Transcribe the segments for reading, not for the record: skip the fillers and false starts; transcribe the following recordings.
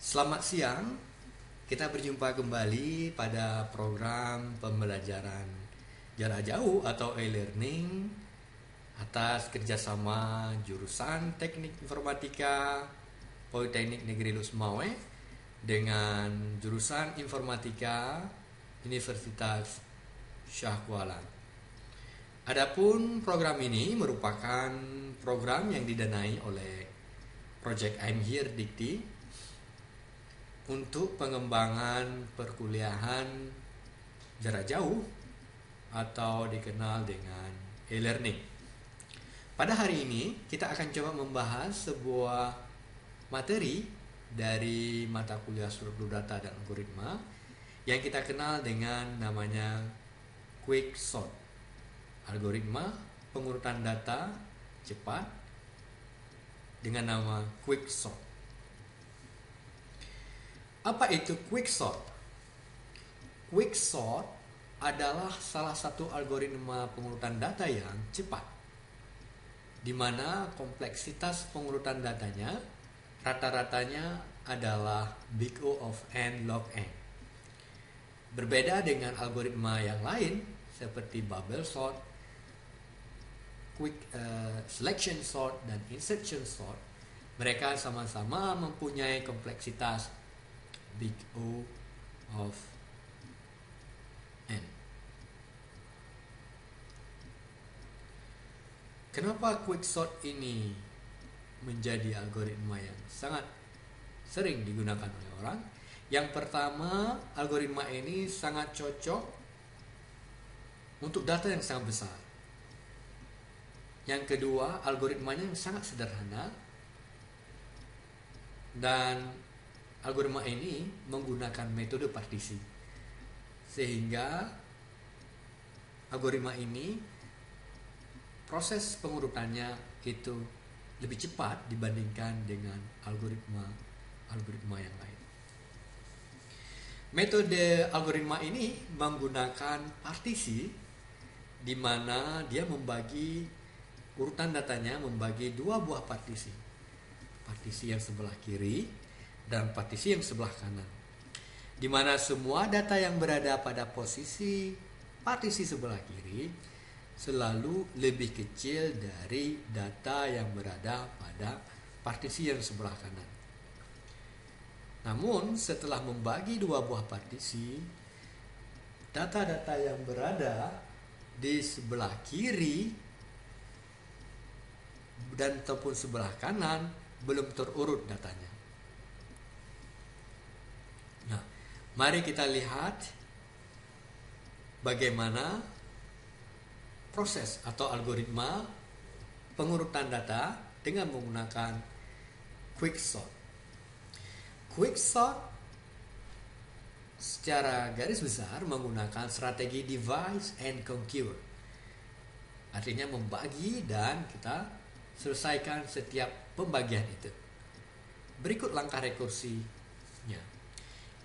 Selamat siang, kita berjumpa kembali pada program pembelajaran jarak jauh atau e-learning atas kerjasama jurusan Teknik Informatika Politeknik Negeri Lusmawe dengan jurusan Informatika Universitas Shah Kuala. Adapun program ini merupakan program yang didanai oleh Project I'm Here Dikti untuk pengembangan perkuliahan jarak jauh atau dikenal dengan e-learning. Pada hari ini kita akan coba membahas sebuah materi dari mata kuliah struktur data dan algoritma yang kita kenal dengan namanya Quicksort. Algoritma pengurutan data cepat dengan nama Quicksort. Apa itu Quicksort? Quicksort adalah salah satu algoritma pengurutan data yang cepat, di mana kompleksitas pengurutan datanya rata-ratanya adalah big O of n log n. Berbeda dengan algoritma yang lain seperti bubble sort, quick selection sort, dan insertion sort, mereka sama-sama mempunyai kompleksitas big O of n. Kenapa quicksort ini menjadi algoritma yang sangat sering digunakan oleh orang? Yang pertama, algoritma ini sangat cocok untuk data yang sangat besar. Yang kedua, algoritmanya sangat sederhana, dan algoritma ini menggunakan metode partisi, sehingga algoritma ini proses pengurutannya itu lebih cepat dibandingkan dengan algoritma yang lain. Metode algoritma ini menggunakan partisi, di mana dia membagi urutan datanya membagi dua buah partisi. Partisi yang sebelah kiri dan partisi yang sebelah kanan, di mana semua data yang berada pada posisi partisi sebelah kiri selalu lebih kecil dari data yang berada pada partisi yang sebelah kanan. Namun setelah membagi dua buah partisi, data-data yang berada di sebelah kiri dan ataupun sebelah kanan belum terurut datanya. Nah, mari kita lihat bagaimana proses atau algoritma pengurutan data dengan menggunakan Quicksort. Quicksort secara garis besar menggunakan strategi divide and conquer. Artinya membagi dan kita selesaikan setiap pembagian itu. Berikut langkah rekursinya.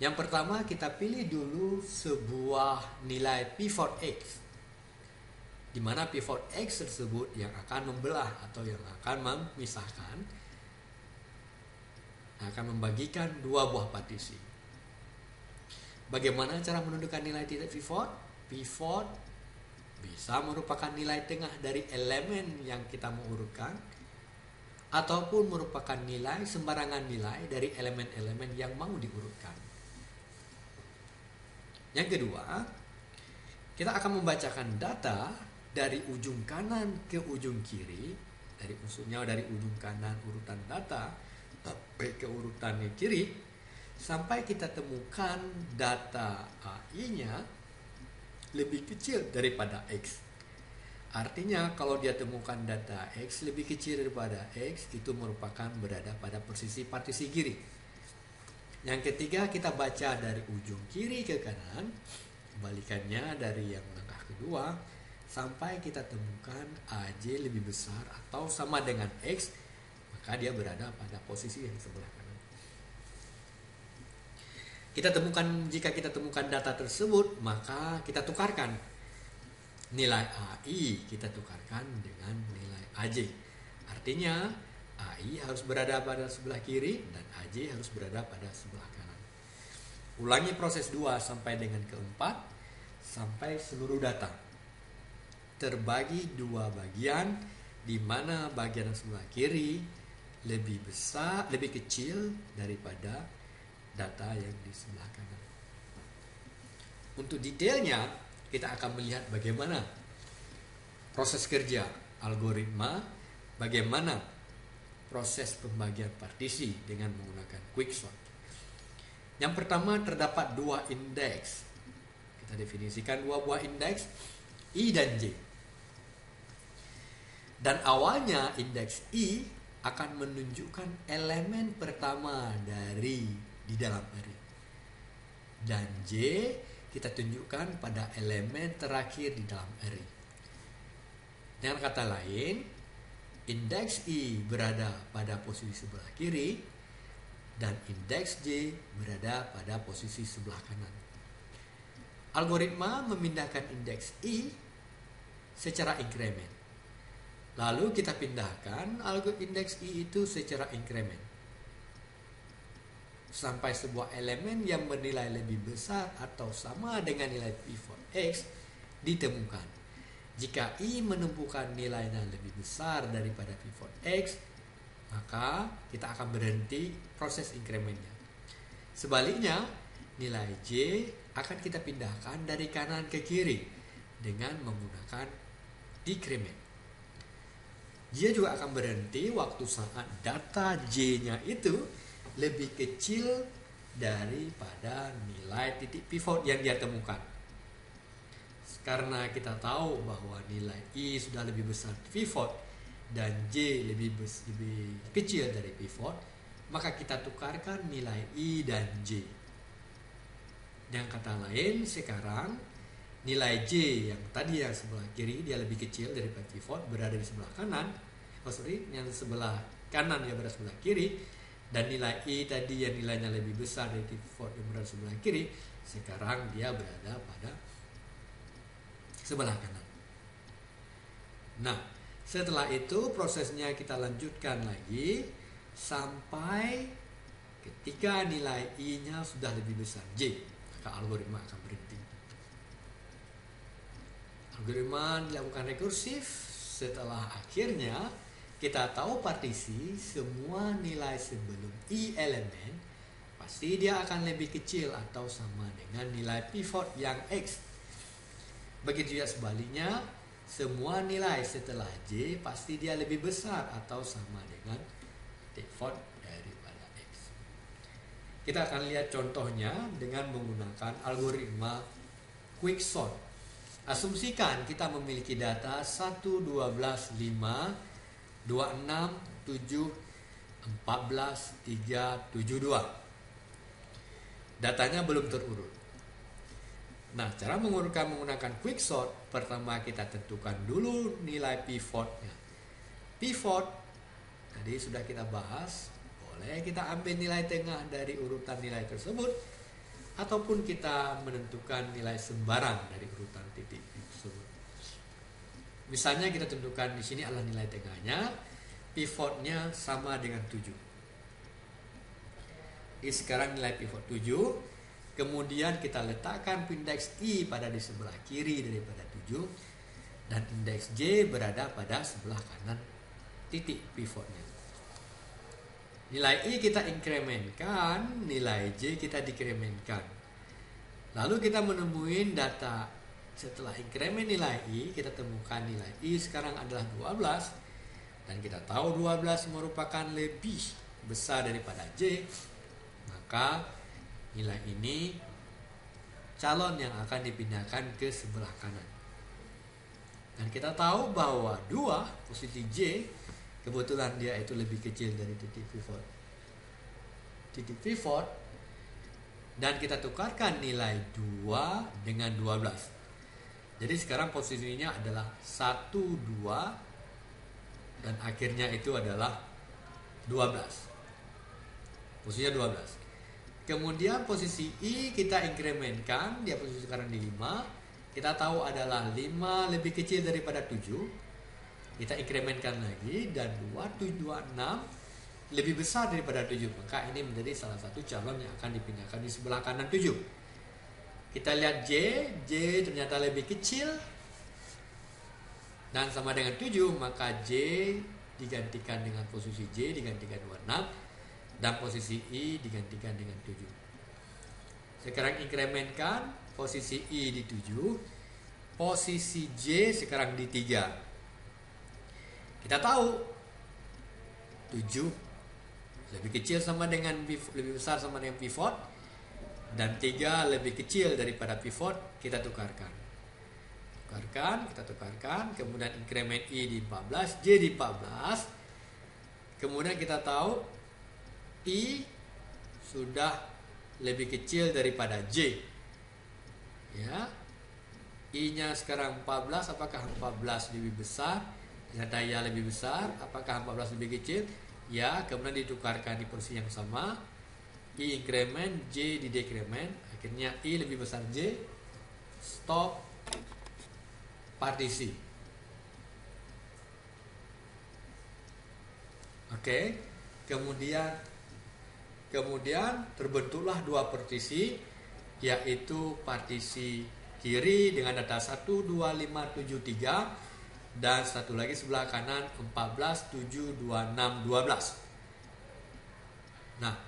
Yang pertama, kita pilih dulu sebuah nilai pivot X, di mana pivot X tersebut yang akan membelah atau yang akan memisahkan, akan membagikan dua buah partisi. Bagaimana cara menentukan nilai titik pivot? Pivot bisa merupakan nilai tengah dari elemen yang kita mau urutkan, ataupun merupakan nilai sembarangan nilai dari elemen-elemen yang mau diurutkan. Yang kedua, kita akan membacakan data dari ujung kanan ke ujung kiri, maksudnya dari ujung kanan urutan data sampai ke urutan yang kiri, sampai kita temukan data AI-nya lebih kecil daripada X. Artinya kalau dia temukan data X lebih kecil daripada X, itu merupakan berada pada posisi partisi kiri. Yang ketiga, kita baca dari ujung kiri ke kanan, kebalikannya dari yang langkah kedua, sampai kita temukan AJ lebih besar atau sama dengan X, maka dia berada pada posisi yang sebelah kanan. Jika kita temukan data tersebut, maka kita tukarkan nilai AI, kita tukarkan dengan nilai AJ. Artinya AI harus berada pada sebelah kiri dan AJ harus berada pada sebelah kanan. Ulangi proses 2 sampai dengan keempat sampai seluruh data terbagi 2 bagian, di mana bagian sebelah kiri lebih besar, lebih kecil daripada data yang di sebelah kanan. Untuk detailnya, kita akan melihat bagaimana proses kerja algoritma, bagaimana proses pembagian partisi dengan menggunakan quicksort. Yang pertama, terdapat 2 indeks. Kita definisikan 2 buah indeks, I dan J. Dan awalnya indeks I akan menunjukkan elemen pertama di dalam array. Dan J kita tunjukkan pada elemen terakhir di dalam array. Dengan kata lain, indeks I berada pada posisi sebelah kiri dan indeks J berada pada posisi sebelah kanan. Algoritma memindahkan indeks I secara inkremen. Lalu kita pindahkan indeks I itu secara inkremen sampai sebuah elemen yang bernilai lebih besar atau sama dengan nilai pivot X ditemukan. Jika I menemukan nilainya lebih besar daripada pivot X, maka kita akan berhenti proses inkremennya. Sebaliknya, nilai J akan kita pindahkan dari kanan ke kiri dengan menggunakan decrement. Dia juga akan berhenti waktu saat data J-nya itu lebih kecil daripada nilai titik pivot yang dia temukan. Karena kita tahu bahwa nilai I sudah lebih besar pivot dan J lebih kecil dari pivot, maka kita tukarkan nilai I dan J. Dengan kata lain, sekarang nilai J yang tadi yang sebelah kiri dia lebih kecil daripada pivot berada di sebelah kanan. Yang sebelah kanan dia berada sebelah kiri, dan nilai I tadi yang nilainya lebih besar dari pivot yang berada sebelah kiri, sekarang dia berada pada sebelah kanan. Nah, setelah itu prosesnya kita lanjutkan lagi sampai ketika nilai I-nya sudah lebih besar J, maka algoritma akan berhenti. Algoritma dilakukan rekursif setelah akhirnya kita tahu partisi semua nilai sebelum I elemen pasti dia akan lebih kecil atau sama dengan nilai pivot yang X. Begitu juga sebaliknya, semua nilai setelah J pasti dia lebih besar atau sama dengan pivot daripada X. Kita akan lihat contohnya dengan menggunakan algoritma quicksort. Asumsikan kita memiliki data 1, 12, 5, 26, 7, 14, 3, 72. Datanya belum terurut. Nah, cara mengurutkan menggunakan quicksort, pertama kita tentukan dulu nilai pivotnya. Pivot tadi sudah kita bahas, boleh kita ambil nilai tengah dari urutan nilai tersebut, ataupun kita menentukan nilai sembarang dari urutan titik tersebut. Misalnya kita tentukan di sini adalah nilai tengahnya, pivotnya sama dengan 7. Jadi sekarang nilai pivot 7. Kemudian kita letakkan indeks I pada di sebelah kiri daripada 7 dan indeks J berada pada sebelah kanan titik pivotnya. Nilai I kita inkrementkan, nilai J kita dekrementkan. Lalu kita menemukan data setelah inkremen nilai I, kita temukan nilai I sekarang adalah 12 dan kita tahu 12 merupakan lebih besar daripada J, maka nilai ini calon yang akan dipindahkan ke sebelah kanan. Dan kita tahu bahwa 2 posisi J kebetulan dia itu lebih kecil dari titik pivot dan kita tukarkan nilai 2 dengan 12. Jadi sekarang posisinya adalah 1, 2 dan akhirnya itu adalah 12. Posisinya 12. Kemudian posisi I kita inkrementkan, dia posisi sekarang di 5. Kita tahu adalah 5 lebih kecil daripada 7. Kita inkremenkan lagi dan 6 lebih besar daripada 7, maka ini menjadi salah satu calon yang akan dipindahkan di sebelah kanan 7. Kita lihat J ternyata lebih kecil dan sama dengan 7, maka J digantikan dengan posisi J digantikan 26 dan posisi I digantikan dengan 7. Sekarang inkremenkan posisi I di 7, posisi J sekarang di 3. Kita tahu 7 lebih kecil sama dengan lebih besar sama dengan pivot, dan 3 lebih kecil daripada pivot. Kita tukarkan, kemudian inkremen I di 14, J di 14. Kemudian kita tahu I sudah lebih kecil daripada J. Ya, I-nya sekarang 14, apakah 14 lebih besar? Ternyata ya lebih besar. Apakah 14 lebih kecil? Ya, kemudian ditukarkan di posisi yang sama. I inkremen, J di dekremen. Akhirnya I lebih besar J. Stop partisi. Oke. Kemudian terbentuklah dua partisi, yaitu partisi kiri dengan data 1, 2, 5, 7, 3. Dan satu lagi sebelah kanan 14, 7, 2, 6, 12. Nah,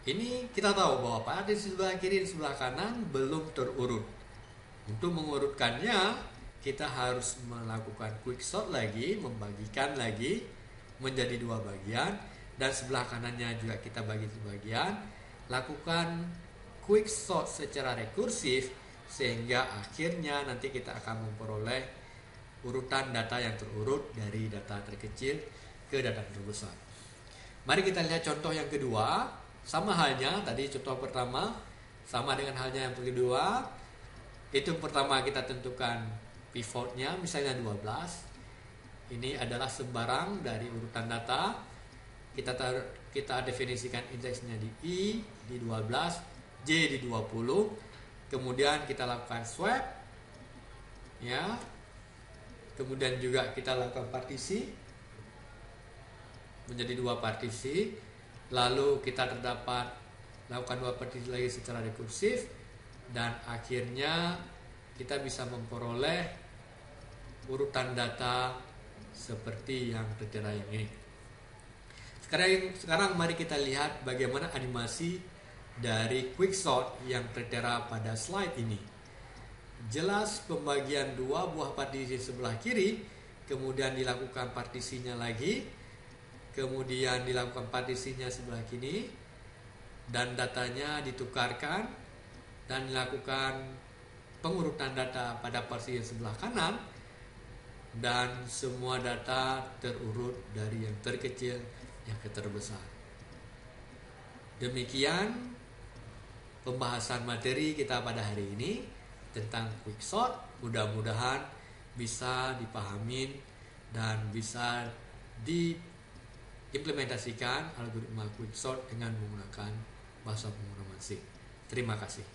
ini kita tahu bahwa partisi sebelah kiri dan sebelah kanan belum terurut. Untuk mengurutkannya, kita harus melakukan quick sort lagi, membagikan lagi menjadi dua bagian, dan sebelah kanannya juga kita bagi sebagian. Lakukan quick sort secara rekursif sehingga akhirnya nanti kita akan memperoleh urutan data yang terurut dari data terkecil ke data terbesar. Mari kita lihat contoh yang kedua. Sama halnya tadi contoh pertama, sama dengan halnya yang kedua. Itu pertama kita tentukan pivotnya, misalnya 12. Ini adalah sembarang dari urutan data. Kita definisikan indeksnya di I di 12, J di 20. Kemudian kita lakukan swap, ya. Kemudian juga kita lakukan partisi menjadi dua partisi. Lalu kita lakukan dua partisi lagi secara rekursif, dan akhirnya kita bisa memperoleh urutan data seperti yang tertera yang ini. Sekarang mari kita lihat bagaimana animasi dari quicksort yang tertera pada slide ini. Jelas pembagian dua buah partisi sebelah kiri, kemudian dilakukan partisinya lagi, kemudian dilakukan partisinya sebelah kiri, dan datanya ditukarkan dan dilakukan pengurutan data pada partisi yang sebelah kanan, dan semua data terurut dari yang terkecil yang ke terbesar. Demikian pembahasan materi kita pada hari ini tentang quicksort. Mudah-mudahan bisa dipahamin dan bisa diimplementasikan algoritma quicksort dengan menggunakan bahasa pemrograman C. Terima kasih.